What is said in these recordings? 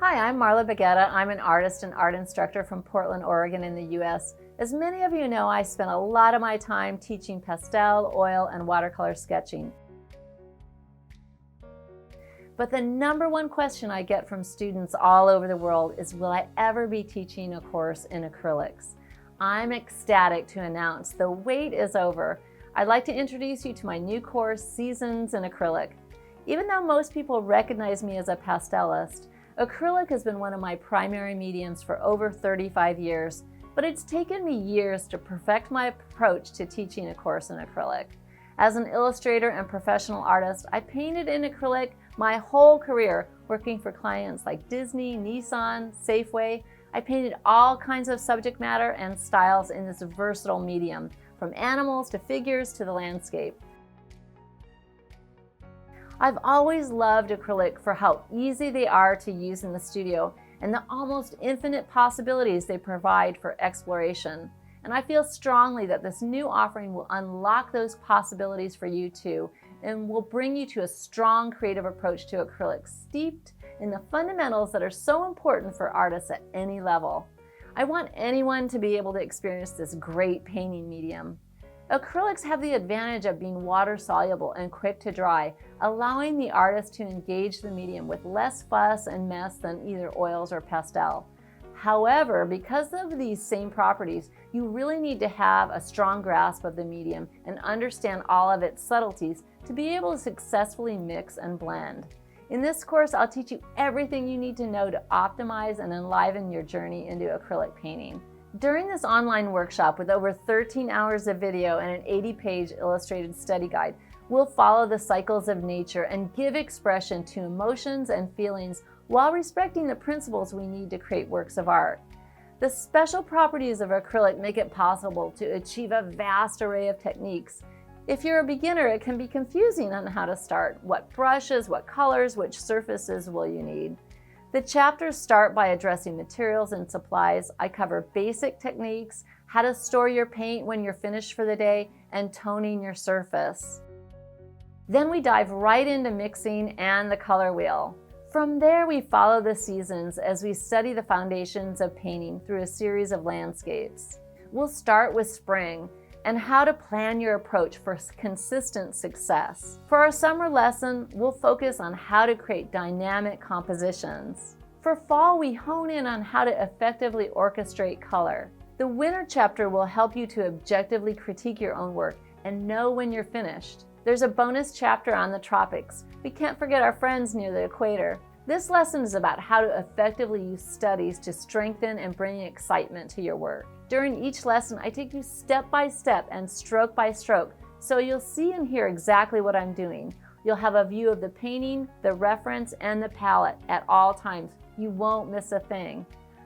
Hi, I'm Marla Baguetta. I'm an artist and art instructor from Portland, Oregon in the US. As many of you know, I spend a lot of my time teaching pastel, oil, and watercolor sketching. But the number one question I get from students all over the world is, will I ever be teaching a course in acrylics? I'm ecstatic to announce the wait is over. I'd like to introduce you to my new course, Seasons in Acrylic. Even though most people recognize me as a pastelist, acrylic has been one of my primary mediums for over 35 years, but it's taken me years to perfect my approach to teaching a course in acrylic. As an illustrator and professional artist, I painted in acrylic my whole career, working for clients like Disney, Nissan, Safeway. I painted all kinds of subject matter and styles in this versatile medium, from animals to figures to the landscape. I've always loved acrylic for how easy they are to use in the studio and the almost infinite possibilities they provide for exploration. And I feel strongly that this new offering will unlock those possibilities for you too, and will bring you to a strong creative approach to acrylic, steeped in the fundamentals that are so important for artists at any level. I want anyone to be able to experience this great painting medium. Acrylics have the advantage of being water soluble and quick to dry, allowing the artist to engage the medium with less fuss and mess than either oils or pastel. However, because of these same properties, you really need to have a strong grasp of the medium and understand all of its subtleties to be able to successfully mix and blend. In this course, I'll teach you everything you need to know to optimize and enliven your journey into acrylic painting. During this online workshop with over 13 hours of video and an 80-page illustrated study guide, we'll follow the cycles of nature and give expression to emotions and feelings while respecting the principles we need to create works of art. The special properties of acrylic make it possible to achieve a vast array of techniques. If you're a beginner, it can be confusing on how to start. What brushes, what colors, which surfaces will you need? The chapters start by addressing materials and supplies. I cover basic techniques, how to store your paint when you're finished for the day, and toning your surface. Then we dive right into mixing and the color wheel. From there, we follow the seasons as we study the foundations of painting through a series of landscapes. We'll start with spring and how to plan your approach for consistent success. For our summer lesson, we'll focus on how to create dynamic compositions. For fall, we hone in on how to effectively orchestrate color. The winter chapter will help you to objectively critique your own work and know when you're finished. There's a bonus chapter on the tropics. We can't forget our friends near the equator. This lesson is about how to effectively use studies to strengthen and bring excitement to your work. During each lesson, I take you step by step and stroke by stroke, so you'll see and hear exactly what I'm doing. You'll have a view of the painting, the reference, and the palette at all times. You won't miss a thing.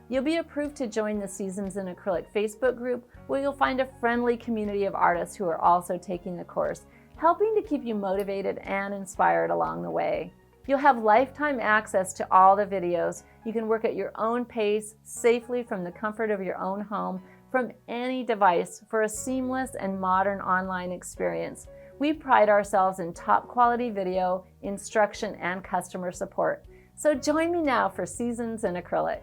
You'll be approved to join the Seasons in Acrylic Facebook group, where you'll find a friendly community of artists who are also taking the course, helping to keep you motivated and inspired along the way. You'll have lifetime access to all the videos. You can work at your own pace, safely from the comfort of your own home, from any device, for a seamless and modern online experience. We pride ourselves in top quality video, instruction, and customer support. So join me now for Seasons in Acrylic.